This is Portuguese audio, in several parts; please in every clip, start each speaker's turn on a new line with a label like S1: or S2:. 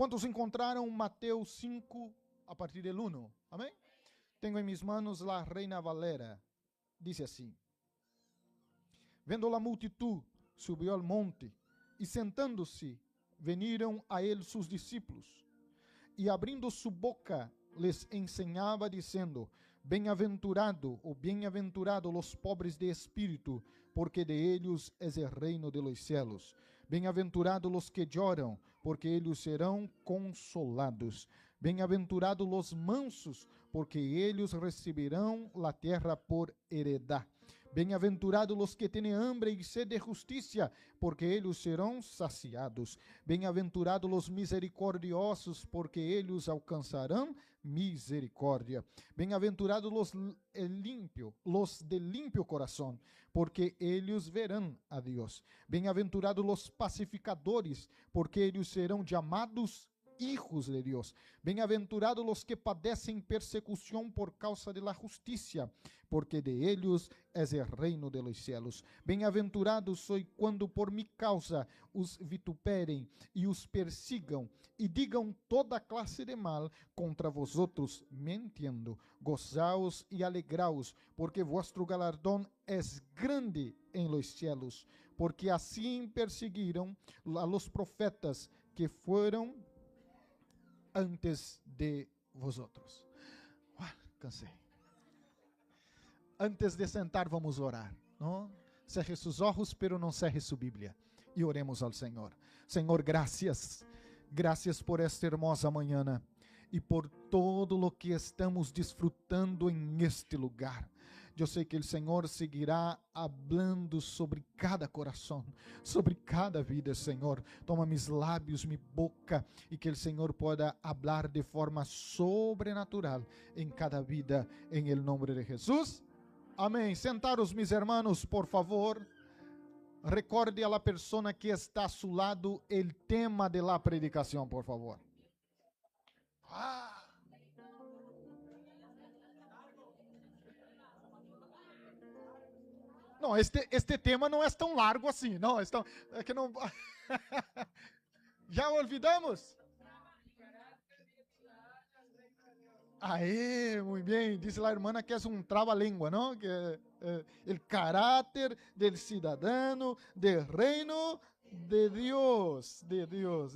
S1: ¿Cuántos encontraron Mateo 5 a partir del 1? Amén. Tengo en mis manos la Reina Valera. Dice así: vendo la multitud, subió al monte, y sentándose, vinieron a él sus discípulos, y abrindo su boca, les enseñaba diciendo: bem-aventurado ou bem-aventurado los pobres de espírito, porque de ellos es el reino de los cielos. Bem-aventurados los que lloram, porque ellos serão consolados. Bem-aventurados los mansos, porque ellos recibirão la tierra por heredad. Bem-aventurados los que têm hambre e sede de justiça, porque ellos serão saciados. Bem-aventurados los misericordiosos, porque ellos alcançarão misericórdia. Bem-aventurados los de limpio coração, porque ellos verão a Deus. Bem-aventurados los pacificadores, porque ellos serão chamados hijos de Deus. Bem-aventurados los que padecem persecução por causa de la justiça, porque de ellos es el reino de los cielos. Bem-aventurados sois quando por mi causa os vituperem e os persigam e digam toda classe de mal contra vosotros, mentindo. Gozaos e alegraos, porque vuestro galardão es grande en los cielos, porque assim perseguiram a los profetas que foram antes de vosotros. Cansei. Antes de sentar, vamos orar, não? Cerre seus olhos, pero não cerre sua Bíblia. E oremos ao Senhor. Senhor, gracias. Gracias por esta hermosa manhã e por todo lo que estamos disfrutando en este lugar. Eu sei que o Senhor seguirá hablando sobre cada coração, sobre cada vida, Senhor. Toma mis lábios, mi boca, e que o Senhor pueda hablar de forma sobrenatural em cada vida, em el nombre de Jesus. Amém. Sentaros, mis hermanos, por favor. Recorde a la persona que está a su lado el tema de la predicación, por favor. Não, este tema não é tão largo assim, não. É que não. Já olvidamos? Aê, muito bem. Diz a irmã que é um trava-língua, não? Que o caráter del cidadano del reino de Deus. De Deus.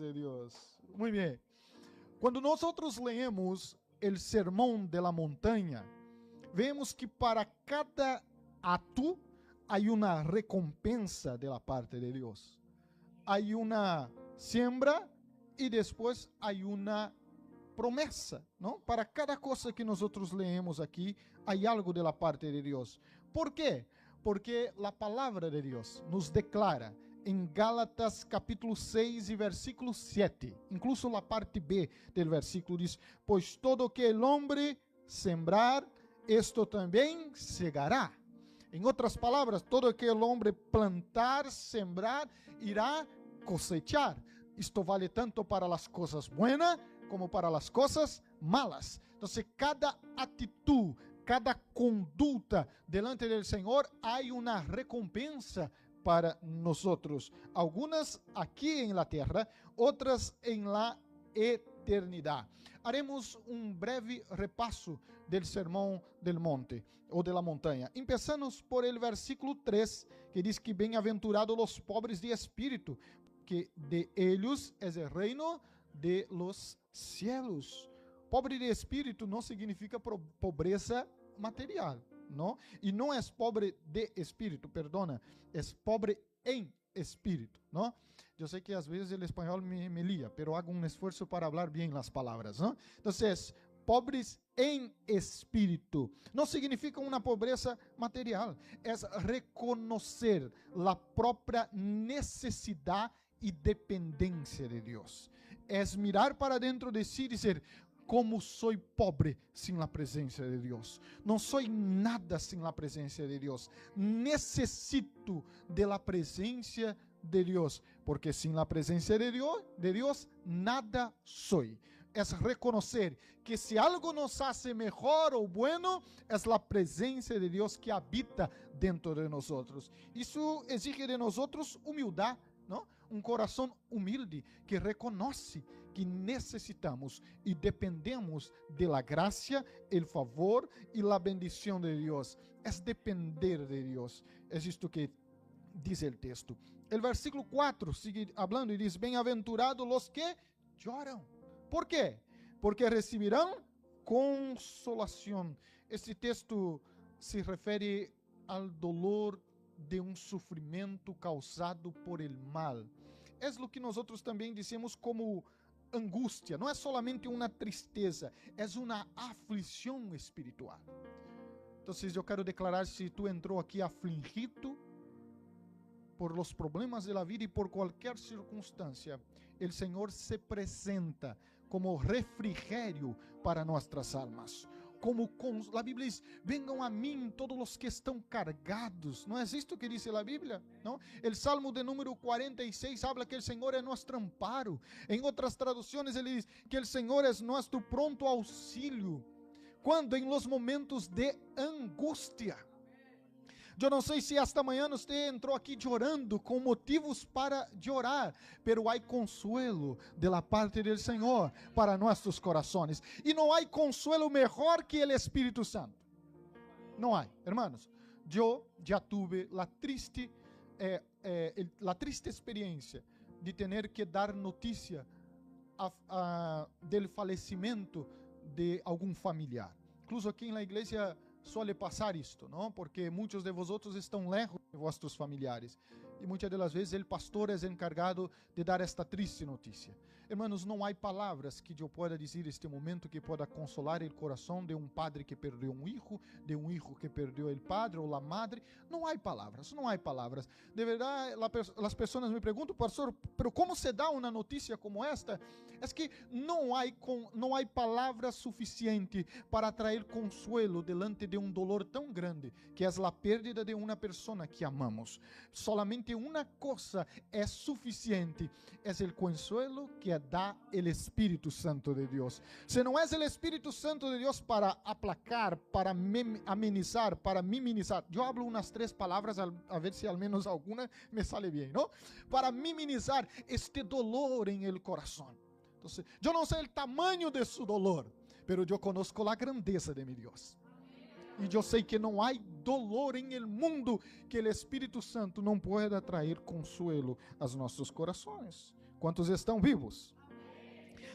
S1: Muito bem. Quando nós leemos o Sermão de la Montanha, vemos que para cada ato há uma recompensa de la parte de Deus. Há uma siembra e depois há uma promessa, não? Para cada coisa que nós leemos aqui, há algo de la parte de Deus. ¿Por quê? Porque a palavra de Deus nos declara em Gálatas capítulo 6 e versículo 7, incluso a parte B do versículo diz: pois todo que el hombre sembrar, esto também segará. Em outras palavras, todo que el hombre plantar, sembrar, irá cosechar. Isto vale tanto para as coisas buenas como para as coisas malas. Então, cada atitude, cada conduta delante do Senhor, há uma recompensa para nós. Algumas aqui em la terra, outras em la eternidade. Haremos um breve repasso do Sermão del Monte, ou de la montanha. Empezamos por el versículo 3, que diz que bem-aventurados los pobres de espírito, que de ellos es el reino de los cielos. Pobre de espírito não significa pobreza material, não? E não é pobre de espírito, perdona, é pobre em espírito, não? Eu sei que às vezes o espanhol me lía, pero hago um esforço para falar bem as palavras, não? Então, pobres em espírito não significa uma pobreza material, é reconhecer a própria necessidade e dependência de Deus. É mirar para dentro de si e dizer: como sou pobre sem a presença de Deus. Não sou nada sem a presença de Deus. Necessito de la presença de Deus, porque sem a presença de Deus nada sou. É reconhecer que se algo nos hace mejor ou bueno, é a presença de Deus que habita dentro de nós. Isso exige de nós humildade ¿no? Un corazón humilde que reconoce que necesitamos y dependemos de la gracia, el favor y la bendición de Dios. Es depender de Dios. Es esto que dice el texto. El versículo 4 sigue hablando y dice: Bem-aventurados los que lloran. ¿Por qué? Porque recibirán consolación. Este texto se refiere al dolor de un sufrimiento causado por el mal. Es lo que nosotros también decimos como angustia. No es solamente una tristeza, es una aflicción espiritual. Entonces yo quiero declarar, si tú entró aquí afligido por los problemas de la vida y por cualquier circunstancia, el Señor se presenta como refrigerio para nuestras almas. La Biblia dice: vengan a mí todos los que están cargados. ¿No es esto que dice la Biblia? ¿No? El Salmo de número 46 habla que el Señor es nuestro amparo. En otras traducciones él dice que el Señor es nuestro pronto auxilio cuando en los momentos de angustia. Eu não sei se esta manhã você entrou aqui chorando com motivos para chorar, pero há consuelo de la parte del Senhor para nossos corações. E não há consuelo melhor que o Espírito Santo. Não há, hermanos. Eu já tuve a triste experiência de ter que dar notícia del falecimento de algum familiar. Incluso aqui na igreja suele passar isto, não? Porque muitos de vosotros estão lejos de vossos familiares. E muitas das vezes o pastor é encargado de dar esta triste notícia. Hermanos, não há palavras que eu possa dizer neste momento que possa consolar o coração de um padre que perdeu um filho, de um filho que perdeu o padre ou a madre. Não há palavras, não há palavras. De verdade, as pessoas me perguntam: pastor, pero como se dá uma notícia como esta? É que não há palavra suficiente para trazer consuelo delante de um dolor tão grande, que é a pérdida de uma pessoa que amamos. Solamente uma coisa é suficiente, é o consuelo que dá o Espírito Santo de Deus. Se não é o Espírito Santo de Deus para aplacar, para amenizar, para minimizar, eu hablo umas 3 palavras a ver se ao menos alguma me sale bem, não? Para minimizar este dolor em el coração. Então, eu não sei o tamanho de su dolor, pero eu conozco a grandeza de mi Deus. E eu sei que não há dolor em el mundo que o Espírito Santo não pueda trazer consuelo aos nossos corações. Quantos estão vivos?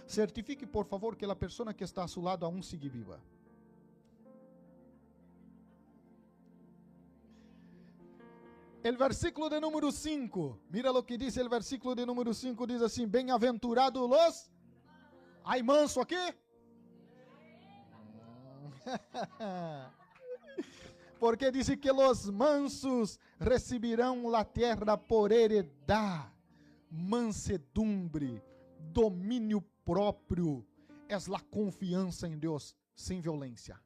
S1: Certifique, por favor, que a pessoa que está a seu lado aún sigue viva. El versículo de número 5. Mira lo que diz el versículo de número 5. Diz assim: bem-aventurados los... Hay manso aqui? Porque diz que los mansos recibirão la tierra por heredad. Mansedumbre, domínio próprio, é a confiança em Deus sem violência.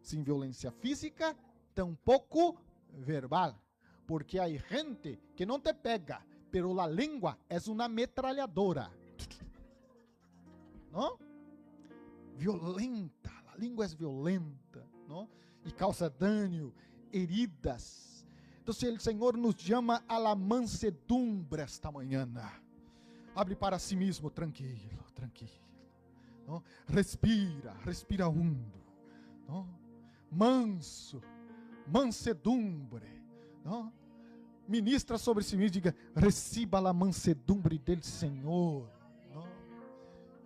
S1: Sem violência física, tampouco verbal. Porque há gente que não te pega, pero a língua é uma metralhadora. Não? Violenta, a língua é violenta, não? E causa dano, heridas. Então, o Senhor nos chama a la mansedumbre esta manhã. Abre para si mesmo, tranquilo, tranquilo. Não? Respira hundo. Não? Manso, mansedumbre. Não? Ministra sobre si mesmo, diga: receba a mansedumbre del Senhor. Não?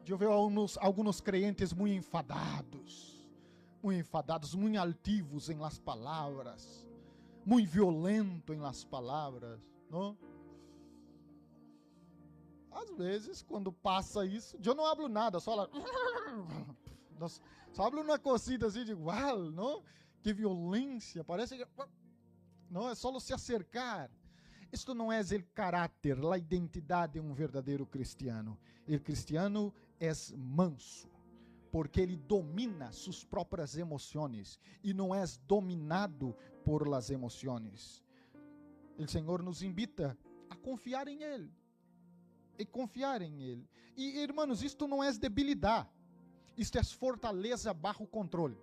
S1: Eu vejo alguns crentes muito enfadados, muito altivos em las palavras, muito violento em las palavras, não? Às vezes, quando passa isso, eu não hablo nada, só hablo uma cosita assim, digo: uau, não? Que violência, parece que... Não é só se acercar. Isto não é o caráter, a identidade de um verdadeiro cristiano. O cristiano é manso, porque ele domina suas próprias emoções e não é dominado por las emoções. O Senhor nos invita a confiar em Ele. E confiar em Ele. E, irmãos, isto não é debilidade. Isto é fortaleza bajo controle.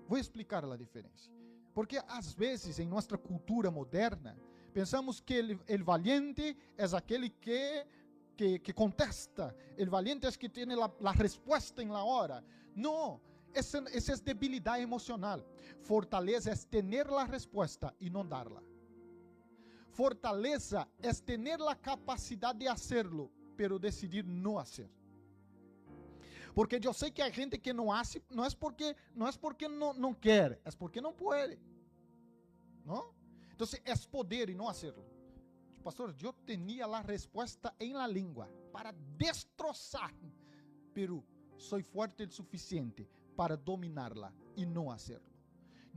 S1: Vou explicar a diferença. Porque às vezes em nossa cultura moderna, Pensamos que el valiente é aquele que contesta. El valiente é que tem la resposta em la hora. Não, essa é debilidade emocional. Fortaleza é ter la resposta e não darla. Fortaleza é ter la capacidade de hacerlo, pero decidir não hacer. Porque eu sei que há gente que não hace, não é porque não quer, é porque não pode. ¿No? Então, é poder e não hacerlo. Pastor, eu tinha a resposta em la língua para destrozar, pero soy fuerte o suficiente para dominarla e não hacerlo.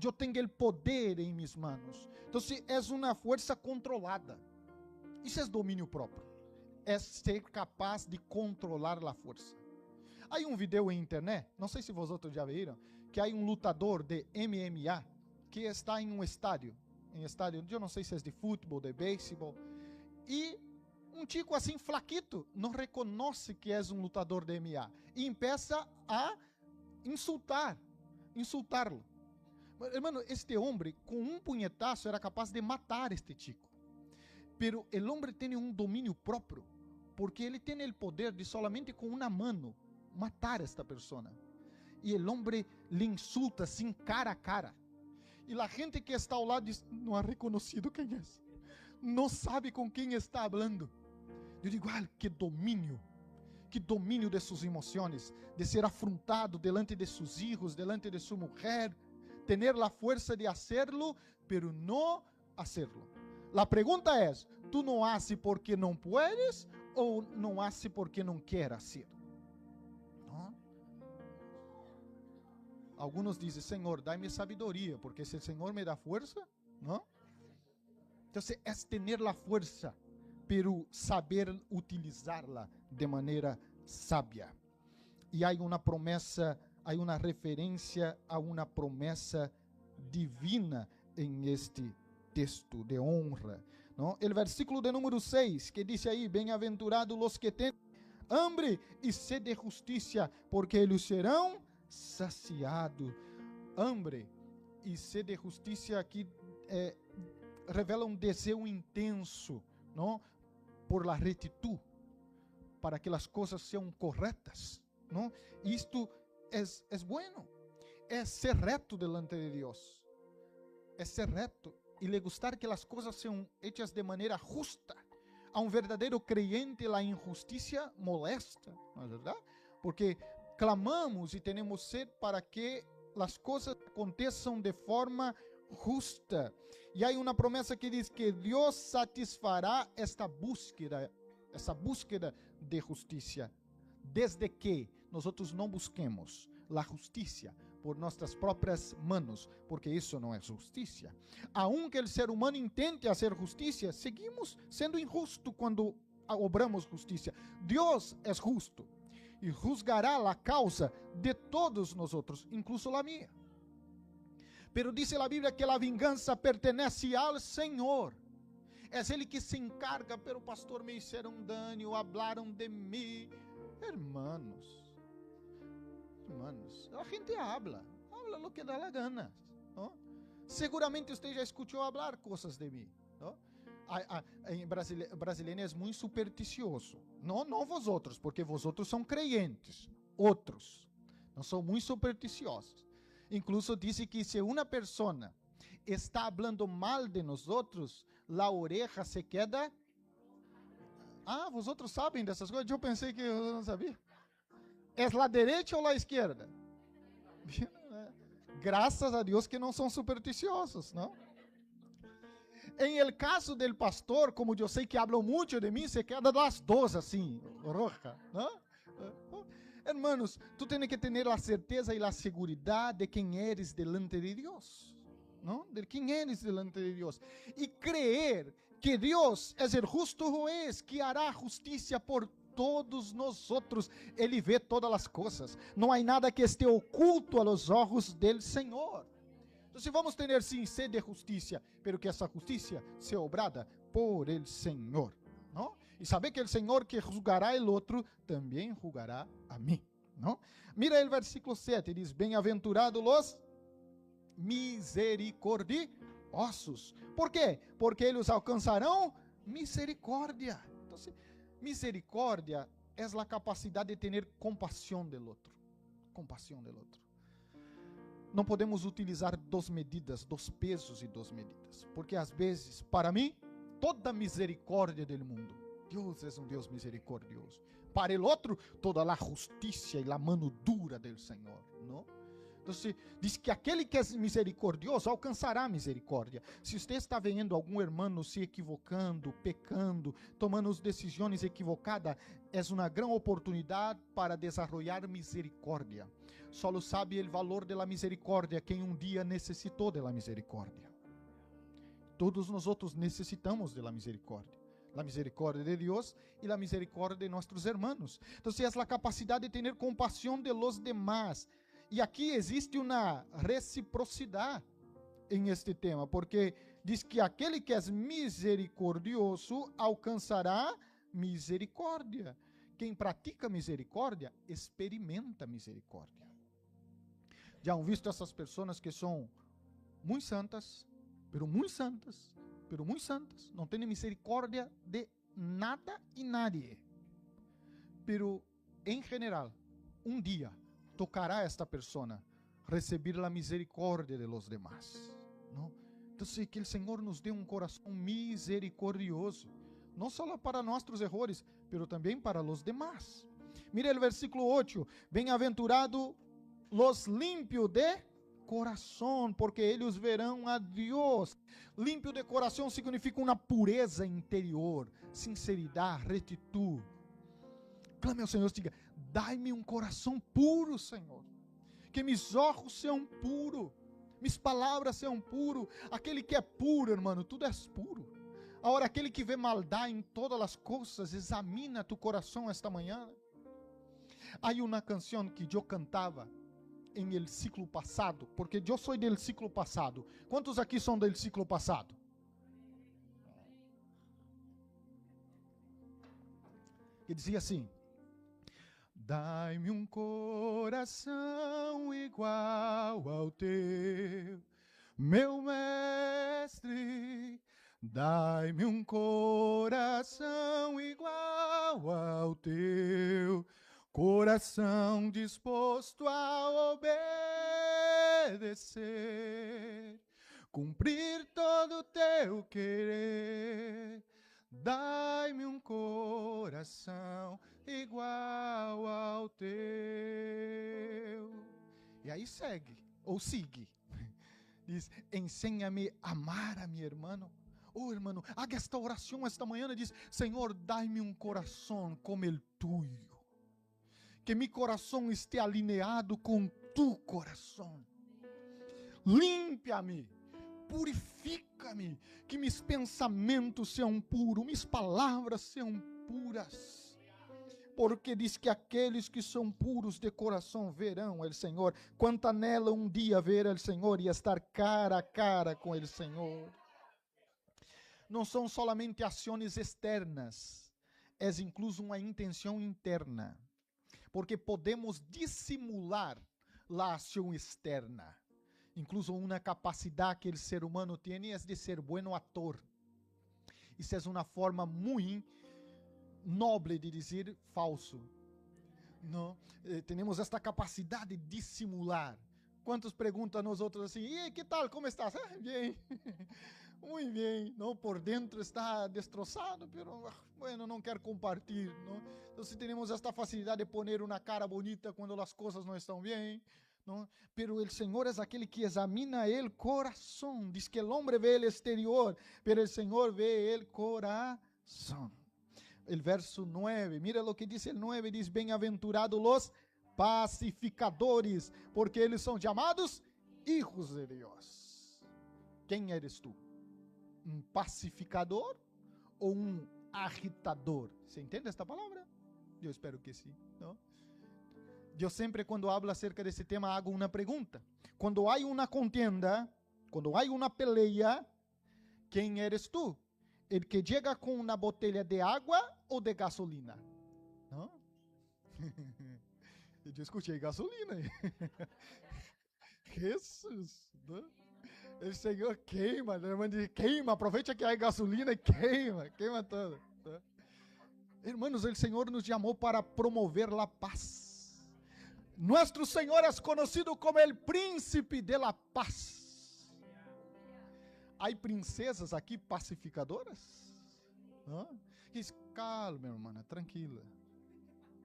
S1: Eu tenho o poder em mis manos. Então, é uma força controlada. Isso é domínio próprio. É ser capaz de controlar a força. Há vídeo em internet, não sei se vocês já viram, que há lutador de MMA que está em estádio, eu não sei se é de futebol, de beisebol, e chico assim flaquito não reconhece que é lutador de MMA e começa a insultá-lo. Hermano, este homem com punhetazo era capaz de matar este chico, pero el hombre tem domínio próprio, porque ele tem o poder de solamente com uma mano matar esta persona. E o homem lhe insulta assim cara a cara. E a gente que está ao lado diz, não ha reconhecido quem é. Não sabe com quem está falando. Eu digo, que domínio de suas emoções, de ser afrontado delante de seus filhos, delante de sua mulher, ter a força de hacerlo, pero não hacerlo. A pergunta é, tu não haces porque não puedes ou não haces porque não quer hacer? ¿No? Algunos dizem, Senhor, dá-me sabedoria, porque se o Senhor me dá força, não? Então, é ter a força, pero saber utilizá-la de maneira sábia. E há uma promessa, há uma referência a uma promessa divina em este texto de honra. ¿No? El versículo de número 6, que diz aí, bem-aventurados los que têm hambre e sede de justiça, porque eles serão saciados. Hambre e sede de justiça aqui revela desejo intenso, não? Por la rectitud, para que as coisas sejam corretas, não? Isto é bueno, é ser reto delante de Deus, é ser reto e le gustar que as coisas sejam hechas de maneira justa. A verdadeiro creyente a injustiça molesta, não é verdade? Porque clamamos e temos sed para que as coisas aconteçam de forma justa. E há uma promessa que diz que Deus satisfará essa búsqueda de justiça, desde que nós não busquemos a justiça por nossas próprias manos, porque isso não é justiça. Aunque o ser humano intente fazer justiça, seguimos sendo injustos quando obramos justiça. Deus é justo e juzgará a causa de todos nós, incluso a minha. Pero dice a Bíblia que a vingança pertenece ao Senhor. É Ele que se encarga, pero pastor, me hicieron daño, hablaram de mim. Hermanos, a gente habla lo que dá a gana, ¿no? Seguramente você já escutou falar coisas de mim, ¿no? Em brasileiro é muito supersticioso, não vosotros, porque vosotros são creyentes, outros não são muito supersticiosos. Incluso diz que se uma pessoa está falando mal de nós outros, a oreja se queda. Vosotros sabem dessas coisas? Eu pensei que eu não sabia. É a direita ou a esquerda? Graças a Deus que não são supersticiosos, não? Em el caso del pastor, como eu sei que hablam muito de mim, se queda das duas assim, roja, não? Hermanos, tu tens que ter a certeza e a segurança de quem eres delante de Deus, não? De quem eres delante de Deus. E creer que Deus é o justo juez, que hará justiça por todos nós outros. Ele vê todas as coisas. Não há nada que esteja oculto a los ojos del Senhor. Então, vamos ter sim sede de justiça, pero que essa justiça seja obrada por el Senhor, não? E saber que o Senhor que julgará el outro, também julgará a mim, não? Mira o versículo 7, diz, bem-aventurados los misericordiosos. ossos. ¿Por qué? Porque ellos alcanzarán misericordia. Entonces, misericordia es la capacidad de tener compasión del otro. Compasión del otro. Não podemos utilizar duas medidas, dois pesos e duas medidas, porque às vezes, para mim, toda a misericórdia do mundo, Deus é um Deus misericordioso. Para o outro, toda a justiça e a mano dura do Senhor, não? Então, diz que aquele que é misericordioso alcançará misericórdia. Se você está vendo algum irmão se equivocando, pecando, tomando decisões equivocadas, é uma grande oportunidade para desenvolver misericórdia. Só sabe o valor da misericórdia quem um dia necessitou da misericórdia. Todos nós outros necessitamos da misericórdia. A misericórdia de Deus e a misericórdia de nossos irmãos. Então, é a capacidade de ter compaixão de los demás. E aqui existe uma reciprocidade em este tema, porque diz que aquele que é misericordioso alcançará misericórdia. Quem pratica misericórdia, experimenta misericórdia. Já han visto essas pessoas que são muito santas, pero muito santas, não têm misericórdia de nada e nadie. Pero, em geral, um dia tocará esta persona receber a misericórdia de los demás, ¿no? Entonces, que el Señor nos dé un corazón misericordioso, no solo para nuestros errores, pero también para los demás. Mire el versículo 8, bem-aventurado los limpios de coração, porque eles verão a Deus. Limpio de coração significa uma pureza interior, sinceridade, retitude. Clame ao Senhor, diga: dai-me um coração puro, Senhor. Que meus olhos sejam puros, minhas palavras sejam puras. Aquele que é puro, irmão, tudo é puro. Agora, aquele que vê maldade em todas as coisas, examina tu coração esta manhã. Há uma canção que eu cantava em el ciclo passado, porque eu sou del ciclo passado. Quantos aqui são del ciclo passado? Que dizia assim: dai-me um coração igual ao teu, meu mestre. Dai-me um coração igual ao teu, coração disposto a obedecer, cumprir todo o teu querer. Dai-me um coração igual ao teu. E aí segue, ou sigue. Diz: ensina-me a amar a meu irmão. Oh, irmão, haga esta oração esta manhã. Diz: Senhor, dai-me um coração como el tuyo. Que mi coração esteja alinhado com tu coração. Limpa-me, purifica-me, que meus pensamentos sejam puros, minhas palavras sejam puras. Porque diz que aqueles que são puros de coração verão o Senhor. Quanto anela um dia ver o Senhor e estar cara a cara com o Senhor. Não são solamente ações externas, é incluso uma intenção interna. Porque podemos dissimular a ação externa. Incluso uma capacidade que o ser humano tem é de ser bom ator. Isso é uma forma muito nobre de dizer falso. Não? Temos esta capacidade de dissimular. Quantos perguntam a nós outros assim: e que tal, como estás? Ah, bem, muito bem. Não, por dentro está destroçado, pero bueno, não quero compartilhar. Não? Então, se temos esta facilidade de poner uma cara bonita quando as coisas não estão bem. ¿No? Pero el Señor es aquel que examina el corazón. Dice que el hombre ve el exterior, pero el Señor ve el corazón. El verso 9, mira lo que dice el 9, dice: bem-aventurados los pacificadores, porque eles são chamados hijos de Dios. Quem eres tu? Um pacificador ou um agitador? Você entende esta palavra? Eu espero que sim, não? Eu sempre, quando hablo acerca desse tema, hago uma pergunta. Quando há uma contienda, quando há uma peleia, quem eres tu? El que chega com uma botella de água ou de gasolina? Não? Eu escutei gasolina. Jesus. Não? O Senhor queima, a irmã diz, queima, aproveita que há gasolina e queima todo. Hermanos, o Senhor nos chamou para promover a paz. Nuestro Senhor é conhecido como el príncipe de la paz. Há princesas aqui pacificadoras? Diz, calma, irmã, tranquila.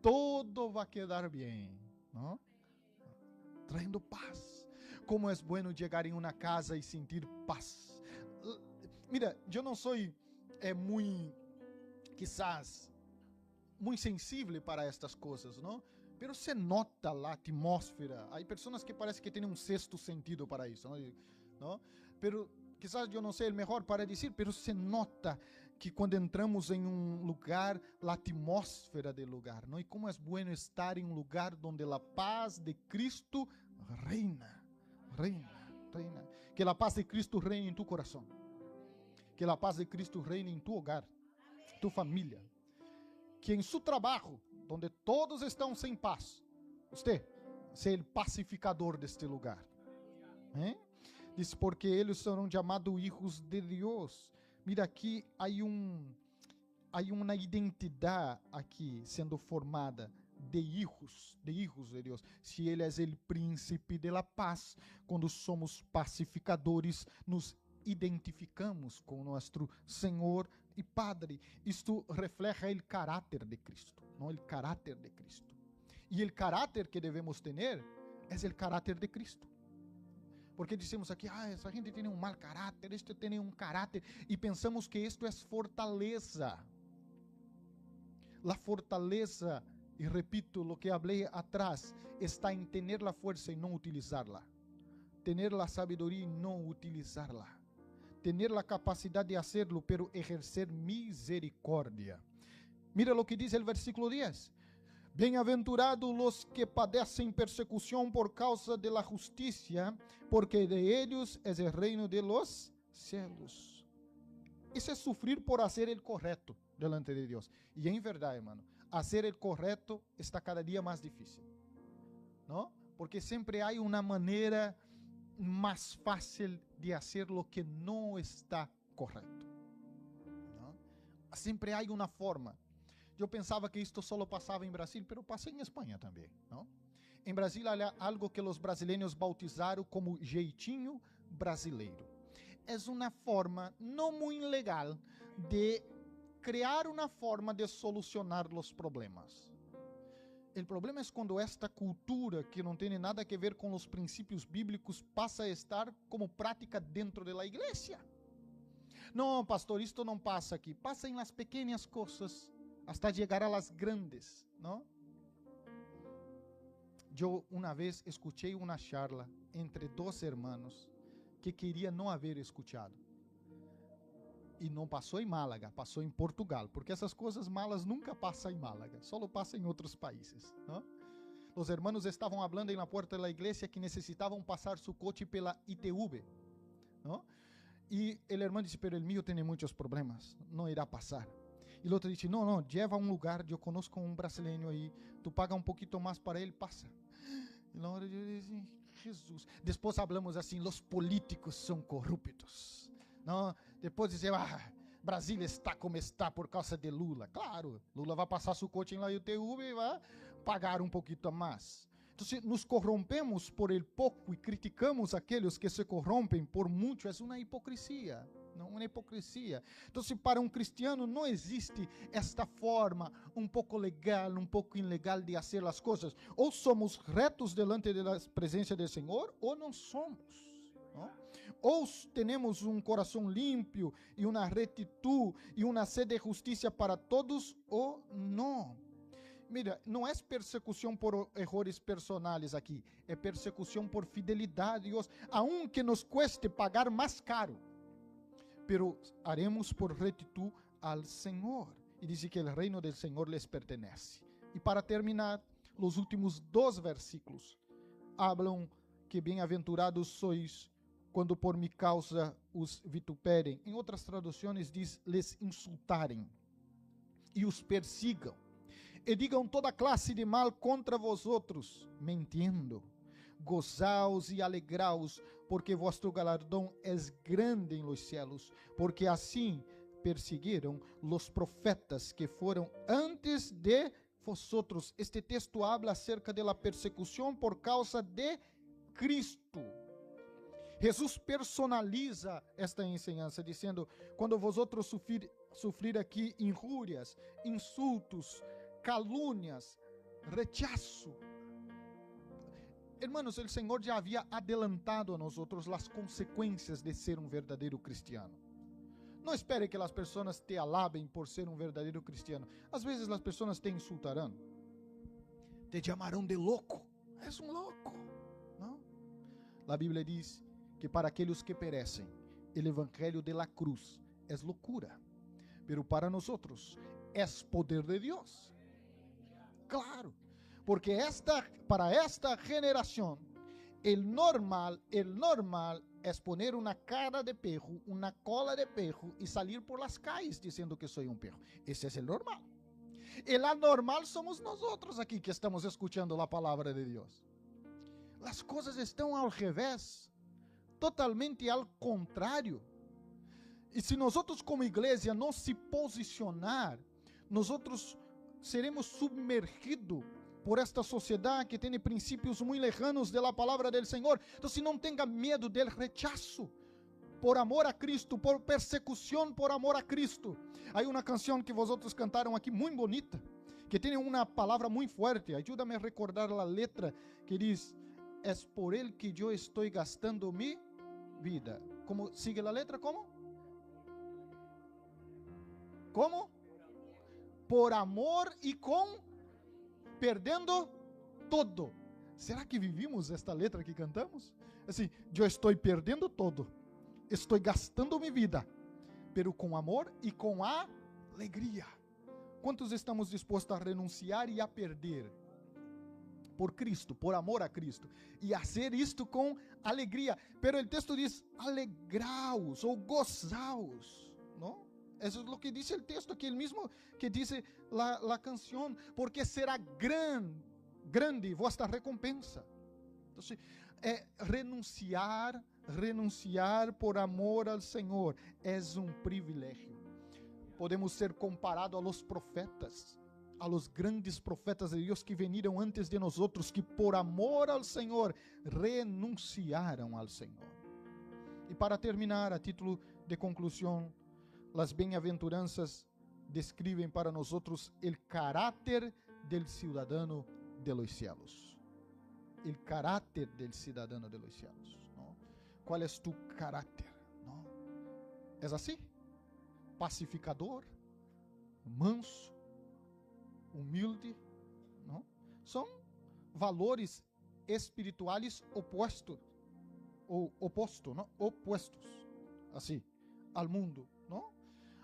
S1: Todo vai quedar bem. ¿No? Trayendo paz. Como é bueno chegar em uma casa e sentir paz. Mira, eu não sou muito, quizás, muito sensível para estas coisas, não? Pero se nota a atmosfera. Há pessoas que parece que têm um sexto sentido para isso, não? Pero quizás eu não sei o melhor para dizer, pero se nota que quando entramos em um lugar, a atmosfera do lugar, não? E como é bueno estar em um lugar onde a paz de Cristo reina. Que a paz de Cristo reine em tu coração. Que a paz de Cristo reine em tu hogar, tu família. Que em seu trabalho, onde todos estão sem paz, você seja o pacificador deste lugar. Diz, porque eles serão chamados hijos de Deus. Mira, aqui há uma identidade aqui sendo formada de hijos de Deus. Se Ele é o príncipe de la paz, quando somos pacificadores, nos identificamos com nosso Senhor e Padre. Isto refleja o caráter de Cristo, não o caráter de Cristo. E o caráter que devemos ter é o caráter de Cristo. Porque dizemos aqui, essa gente tem um mau caráter, este tem um caráter, e pensamos que isto é fortaleza. A fortaleza, e repito o que falei atrás, está em ter a força e não utilizá-la. Ter a sabedoria e não utilizá-la. Ter a capacidade de hacerlo, pero ejercer misericórdia. Mira o que diz o versículo 10. Bem-aventurados os que padecem persecução por causa de la justicia, porque de ellos es el reino de los cielos. Isso é sofrer por fazer o correto delante de Deus. E em verdade, hermano, fazer o correto está cada dia mais difícil, não? Porque sempre há uma maneira mais fácil de fazer o que não está correto, não? Sempre há uma forma. Eu pensava que isto só passava em Brasil, mas passei em Espanha também, não? Em Brasil há algo que os brasileiros bautizaram como jeitinho brasileiro. É uma forma não muito legal de criar uma forma de solucionar os problemas. O problema é quando esta cultura, que não tem nada a ver com os princípios bíblicos, passa a estar como prática dentro da igreja. Não, pastor, isto não passa aqui. Passa em las pequenas coisas, hasta chegar a las grandes, ¿no? Eu uma vez escutei uma charla entre dois hermanos que queria não haver escutado. E não passou em Málaga, passou em Portugal, porque essas coisas malas nunca passam em Málaga, só passam em outros países, ¿no? Os hermanos estavam falando na porta da igreja que necessitavam passar seu coche pela ITV, ¿no? E o irmão disse, pero el mío tem muitos problemas, não irá passar. E o outro disse, não, leva a um lugar, eu conosco um brasileiro aí, tu paga um pouquinho mais para ele, passa. E na hora eu disse, Jesus. Depois falamos assim, os políticos são corruptos. Não? Depois dizem, Brasil está como está por causa de Lula. Claro, Lula vai passar seu coche lá no UTV e vai pagar um pouquinho mais. Então, se nos corrompemos por el pouco e criticamos aqueles que se corrompem por muito, é uma hipocrisia. Não, uma hipocrisia. Então, se para um cristiano não existe esta forma um pouco legal, um pouco ilegal de fazer as coisas, ou somos retos delante da presença do Senhor, ou não somos. Não? Ou temos um coração limpo e uma retitude e uma sede de justiça para todos, ou não. Mira, não é persecução por erros personais aqui, é persecução por fidelidade, Deus, aunque nos cueste pagar mais caro. Pero haremos por rectitud al Senhor. E diz que o reino del Senhor les pertenece. E para terminar, os últimos 2 versículos hablam que bem-aventurados sois quando por mi causa os vituperem. Em outras traduções diz, les insultarem e os persigam. E digam toda classe de mal contra vós outros, mentindo. gozaos e alegraos, porque vuestro galardón es grande en los cielos, porque así persiguieron los profetas que fueron antes de vosotros. Este texto habla acerca de la persecución por causa de Cristo. Jesus personaliza esta enseñanza dizendo: quando vosotros sufrir aqui injúrias, insultos, calúnias, rechazo. Hermanos, el Senhor já havia adelantado a nosotros las consequências de ser um verdadeiro cristiano. Não espere que as pessoas te alabem por ser um verdadeiro cristiano. Às vezes as pessoas te insultarão, te chamarão de louco. És um louco, não? A Bíblia diz que para aqueles que perecem, o evangelho de la cruz é loucura, pero para nós é poder de Deus. Claro, porque para esta geração, el normal é poner uma cara de perro, uma cola de perro e salir por las calles dizendo que sou um perro. Esse é o normal. El anormal somos nós aqui que estamos escutando a palavra de Deus. As coisas estão ao revés, totalmente ao contrário. E se nós como igreja não se posicionar, nós seremos submergidos por esta sociedade que tem princípios muito lejanos da palavra do Senhor. Então, não tenha medo del rechazo por amor a Cristo, por persecução por amor a Cristo. Há uma canção que vosotros cantaram aqui muito bonita, que tem uma palavra muito forte. Ajuda-me a recordar a letra que diz: é por ele que eu estou gastando mi vida. Como sigue a letra? Como? Por amor e com perdendo todo. Será que vivimos esta letra que cantamos? Assim, eu estou perdendo todo, estou gastando minha vida, pero com amor e com alegria. Quantos estamos dispostos a renunciar e a perder por Cristo, por amor a Cristo, e a fazer isto com alegria? Pero o texto diz: alegraos ou gozaos, não? Eso es lo que dice el texto, que el mismo que dice la canción, porque será grande vuestra recompensa. Entonces, renunciar por amor al Señor es un privilegio. Podemos ser comparados a los profetas, a los grandes profetas de Dios que vinieron antes de nosotros, que por amor al Señor renunciaron al Señor. Y para terminar, a título de conclusión, las bem-aventuranças describen para nosotros el carácter del ciudadano de los cielos. El carácter del ciudadano de los cielos, ¿no? ¿Cuál es tu carácter? ¿No? ¿Es así? Pacificador, manso, humilde, ¿no? Son valores espirituales opuestos, ¿no? Opuestos, así, al mundo, ¿no?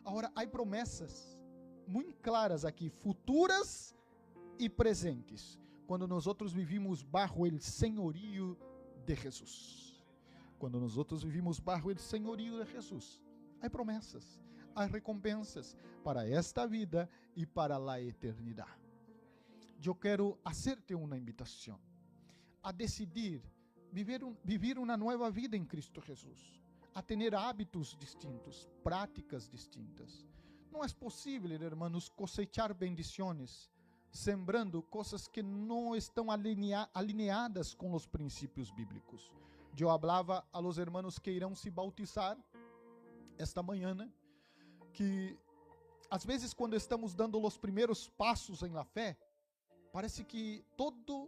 S1: Agora, há promessas muito claras aqui, futuras e presentes, quando nós vivimos bajo o senhorio de Jesus. Quando nós vivimos bajo o senhorio de Jesus, há promessas, há recompensas para esta vida e para a eternidade. Eu quero hacerte uma invitação a decidir viver uma nova vida em Cristo Jesus, a ter hábitos distintos, práticas distintas. Não é possível, hermanos, cosechar bendições, sembrando coisas que não estão alinhadas com os princípios bíblicos. Eu falava a los hermanos que irão se bautizar esta manhã, né? Que às vezes quando estamos dando os primeiros passos em la fé, parece que todos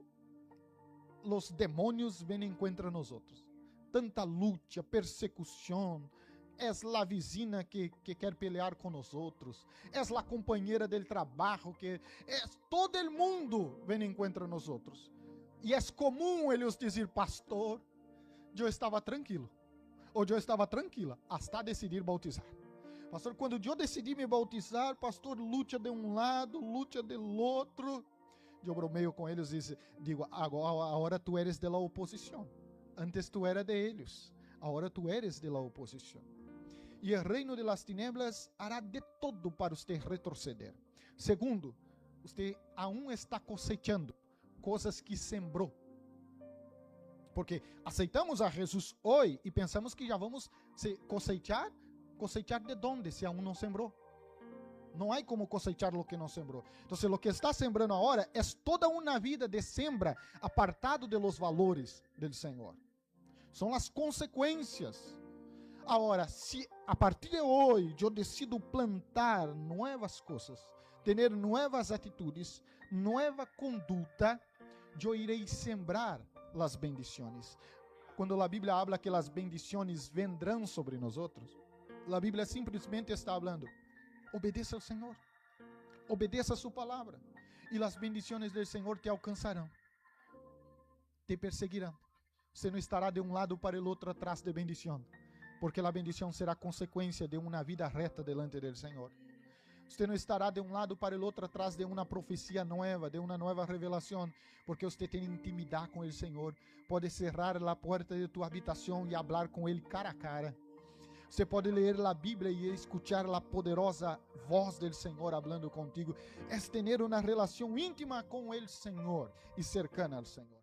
S1: os demônios vêm contra nós outros. Tanta luta, persecução, és la vizinha que quer pelear com nós outros, és la companheira del trabalho, que todo el mundo vem contra nós outros. E é comum eles dizer: pastor, eu estava tranquilo, ou eu estava tranquila, hasta decidir bautizar. Pastor, quando eu decidi me bautizar, pastor, luta de um lado, luta do outro. Eu bromeio com eles e digo: agora tu eres de la oposição. Antes tu era de eles, agora tu eres de la oposição. E o reino de las tinieblas hará de todo para você retroceder. Segundo, você aún está cosechando coisas que sembrou. Porque aceitamos a Jesus hoje e pensamos que já vamos cosechar. ¿Cosechar de dónde se aún não sembrou? Não há como cosechar lo que não sembrou. Então, lo que está sembrando agora é toda uma vida de sembra apartado de los valores del Senhor. São as consequências. Agora, se a partir de hoje eu decido plantar novas coisas, ter novas atitudes, nova conduta, eu irei sembrar as bendições. Quando a Bíblia habla que as bendições vendrão sobre nós, a Bíblia simplesmente está falando: obedeça ao Senhor, obedeça a sua palavra, e as bendições do Senhor te alcançarão, te perseguirão. Você não estará de um lado para o outro atrás de bendição, porque a bendição será consequência de uma vida reta delante do Senhor. Você não estará de um lado para o outro atrás de uma profecia nova, de uma nova revelação, porque você tem intimidade com o Senhor. Pode cerrar a porta de tua habitação e falar com Ele cara a cara. Você pode ler a Bíblia e escuchar a poderosa voz do Senhor falando contigo. É ter uma relação íntima com o Senhor e cercana ao Senhor.